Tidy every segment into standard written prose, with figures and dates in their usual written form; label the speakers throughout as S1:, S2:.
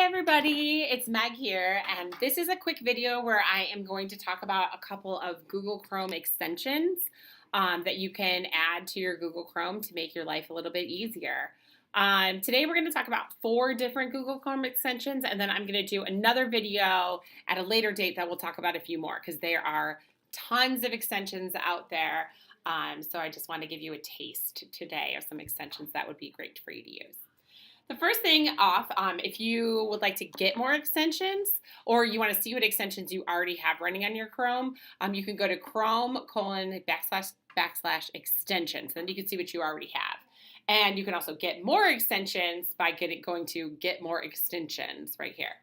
S1: everybody, it's Meg here, and this is a quick video where I am going to talk about a couple of Google Chrome extensions that you can add to your Google Chrome to make your life a little bit easier. Today we're going to talk about 4 different Google Chrome extensions, and then I'm going to do another video at a later date that will talk about a few more because there are tons of extensions out there. So I just want to give you a taste today of some extensions that would be great for you to use. The first thing off, if you would like to get more extensions or you want to see what extensions you already have running on your Chrome, you can go to Chrome://extensions, and then you can see what you already have. And you can also get more extensions by going to get more extensions right here.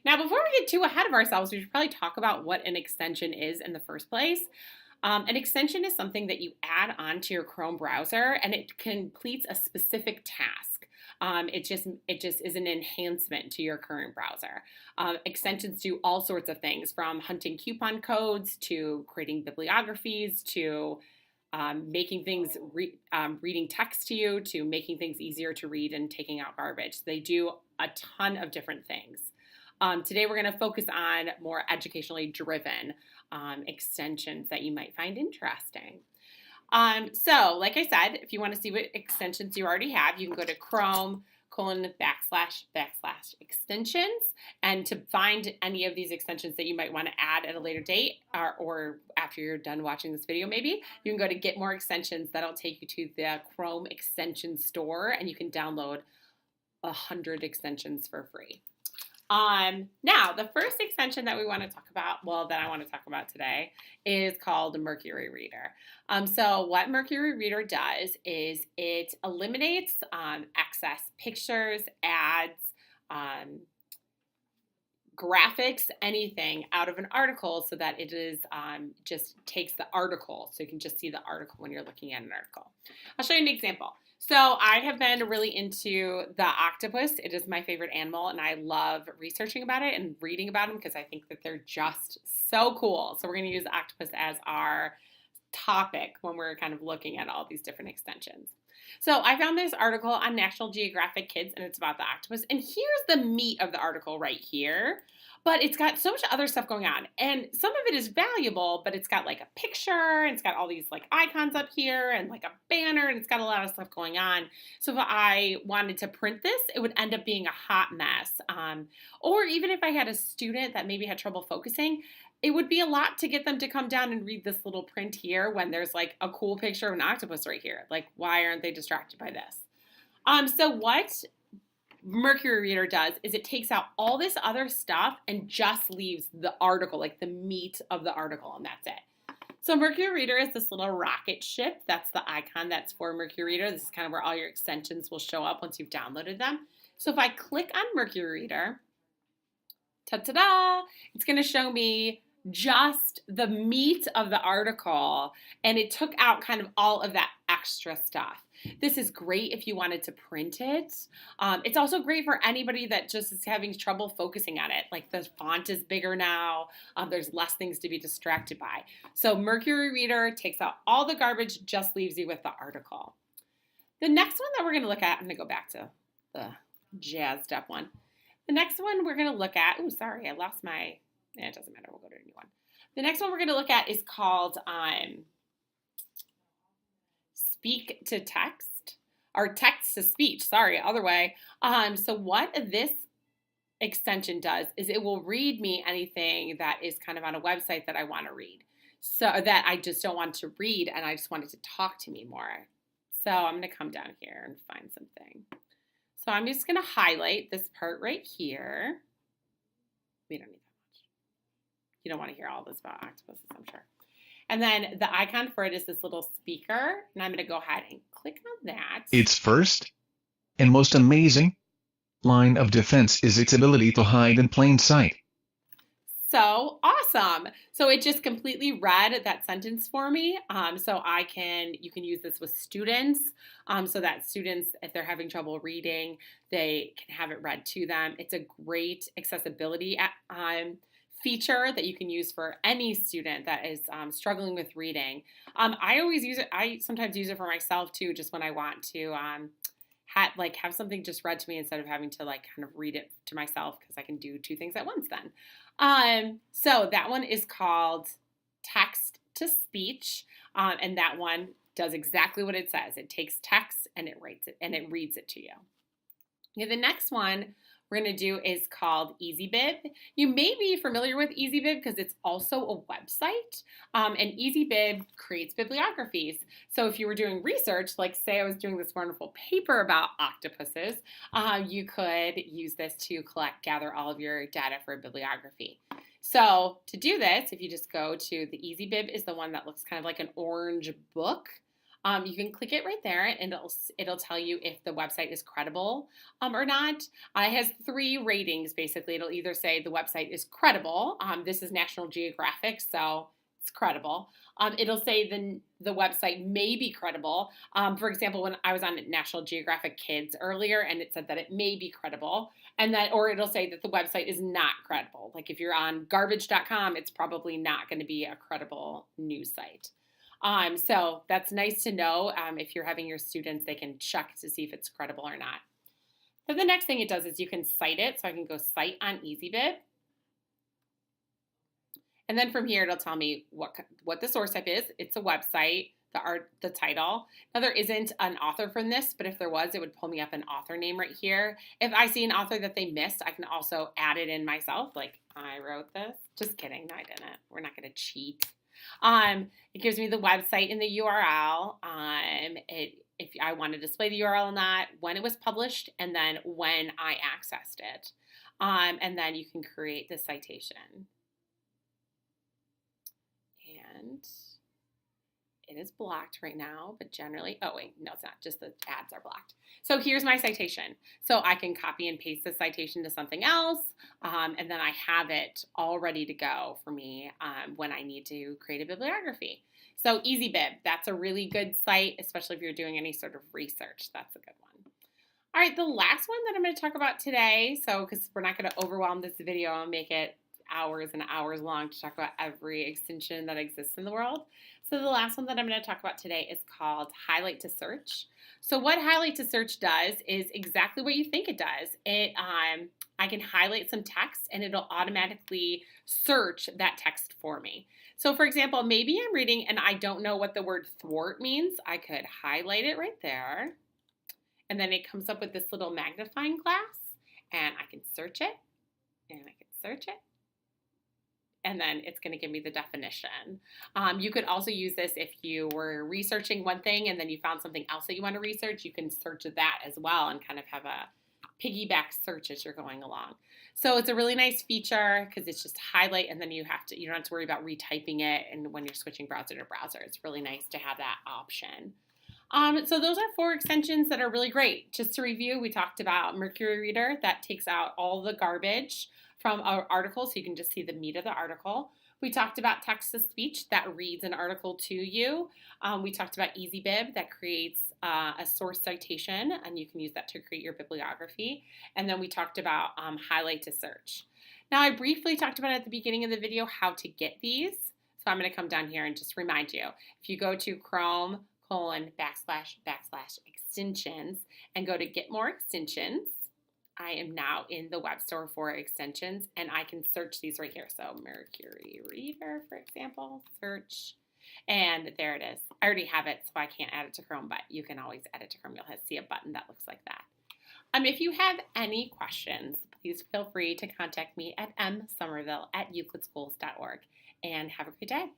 S1: Now, before we get too ahead of ourselves, we should probably talk about what an extension is in the first place. An extension is something that you add onto your Chrome browser and it completes a specific task. It just is an enhancement to your current browser. Extensions do all sorts of things, from hunting coupon codes to creating bibliographies to making things, reading text to you, to making things easier to read and taking out garbage. They do a ton of different things. Today we're going to focus on more educationally driven extensions that you might find interesting. So like I said, if you want to see what extensions you already have, you can go to Chrome://extensions. And to find any of these extensions that you might want to add at a later date or after you're done watching this video maybe, you can go to Get More Extensions. That'll take you to the Chrome extension store and you can download 100 extensions for free. Now, the first extension that we want to talk about, that I want to talk about today, is called Mercury Reader. So what Mercury Reader does is it eliminates excess pictures, ads, graphics, anything out of an article so that it is just takes the article, so you can just see the article when you're looking at an article. I'll show you an example. So I have been really into the octopus. It is my favorite animal, and I love researching about it and reading about them because I think that they're just so cool. So we're going to use the octopus as our topic when we're kind of looking at all these different extensions. So I found this article on National Geographic Kids, and it's about the octopus. And here's the meat of the article right here. But it's got so much other stuff going on. And some of it is valuable, but it's got like a picture, and it's got all these like icons up here and like a banner, and it's got a lot of stuff going on. So if I wanted to print this, it would end up being a hot mess. Or even if I had a student that maybe had trouble focusing, it would be a lot to get them to come down and read this little print here when there's like a cool picture of an octopus right here. Like, why aren't they distracted by this? So what Mercury Reader does is it takes out all this other stuff and just leaves the article, like the meat of the article, and that's it. So Mercury Reader is this little rocket ship. That's the icon that's for Mercury Reader. This is kind of where all your extensions will show up once you've downloaded them. So if I click on Mercury Reader, ta-da-da, it's going to show me just the meat of the article, and it took out kind of all of that extra stuff. This is great if you wanted to print it. It's also great for anybody that just is having trouble focusing on it. Like, the font is bigger now. There's less things to be distracted by. So Mercury Reader takes out all the garbage, just leaves you with the article. The next one that we're going to look at, I'm going to go back to the jazzed up one. The next one we're going to look at, it doesn't matter, we'll go to a new one. The next one we're going to look at is called Speak to Text, or Text to Speech, other way. So what this extension does is it will read me anything that is kind of on a website that I want to read, so that I just don't want to read and I just want it to talk to me more. So I'm going to come down here and find something. So I'm just going to highlight this part right here. We don't need that much. You don't want to hear all this about octopuses, I'm sure. And then the icon for it is this little speaker, and I'm going to go ahead and click on that.
S2: Its first and most amazing line of defense is its ability to hide in plain sight.
S1: So awesome. So it just completely read that sentence for me. So you can use this with students, so that students, if they're having trouble reading, they can have it read to them. It's a great accessibility feature that you can use for any student that is struggling with reading. I always use it. I sometimes use it for myself too, just when I want to have something just read to me instead of having to like kind of read it to myself because I can do two things at once then. So that one is called text to speech, and that one does exactly what it says. It takes text and it writes it and it reads it to you. Okay, the next one we're going to do is called EasyBib. You may be familiar with EasyBib because it's also a website, and EasyBib creates bibliographies. So if you were doing research, like say I was doing this wonderful paper about octopuses, you could use this to gather all of your data for a bibliography. So to do this, if you just go to the EasyBib is the one that looks kind of like an orange book. You can click it right there and it'll tell you if the website is credible or not. It has 3 ratings basically. It'll either say the website is credible. This is National Geographic, so it's credible. It'll say the website may be credible. For example, when I was on National Geographic Kids earlier and it said that it may be credible, or it'll say that the website is not credible. Like if you're on garbage.com, it's probably not going to be a credible news site. So that's nice to know. If you're having your students, they can check to see if it's credible or not. So the next thing it does is you can cite it. So I can go cite on EasyBib. And then from here, it'll tell me what the source type is. It's a website, the title. Now there isn't an author from this, but if there was, it would pull me up an author name right here. If I see an author that they missed, I can also add it in myself. Like I wrote this. Just kidding. No, I didn't. We're not going to cheat. It gives me the website and the URL. If I want to display the URL or not, when it was published, and then when I accessed it. And then you can create the citation. And it is blocked right now, but generally, oh wait, no, it's not, just the ads are blocked. So here's my citation. So I can copy and paste the citation to something else, and then I have it all ready to go for me when I need to create a bibliography. So EasyBib, that's a really good site, especially if you're doing any sort of research. That's a good one. All right, the last one that I'm going to talk about today, so because we're not going to overwhelm this video and make it hours and hours long to talk about every extension that exists in the world. So the last one that I'm going to talk about today is called Highlight to Search. So what Highlight to Search does is exactly what you think it does. I can highlight some text and it'll automatically search that text for me. So for example, maybe I'm reading and I don't know what the word thwart means. I could highlight it right there. And then it comes up with this little magnifying glass and I can search it and I can search it. And then it's going to give me the definition. You could also use this if you were researching one thing and then you found something else that you want to research. You can search that as well and kind of have a piggyback search as you're going along. So it's a really nice feature because it's just highlight and then you don't have to worry about retyping it and when you're switching browser to browser. It's really nice to have that option. So those are 4 extensions that are really great. Just to review, we talked about Mercury Reader that takes out all the garbage from our article, so you can just see the meat of the article. We talked about text-to-speech that reads an article to you. We talked about EasyBib that creates a source citation, and you can use that to create your bibliography. And then we talked about highlight to search. Now, I briefly talked about at the beginning of the video how to get these. So I'm going to come down here and just remind you. If you go to Chrome://extensions and go to Get More Extensions, I am now in the web store for extensions and I can search these right here. So Mercury Reader, for example, search, and there it is. I already have it, so I can't add it to Chrome, but you can always add it to Chrome. You'll see a button that looks like that. If you have any questions, please feel free to contact me at msomerville@euclidschools.org, and have a great day.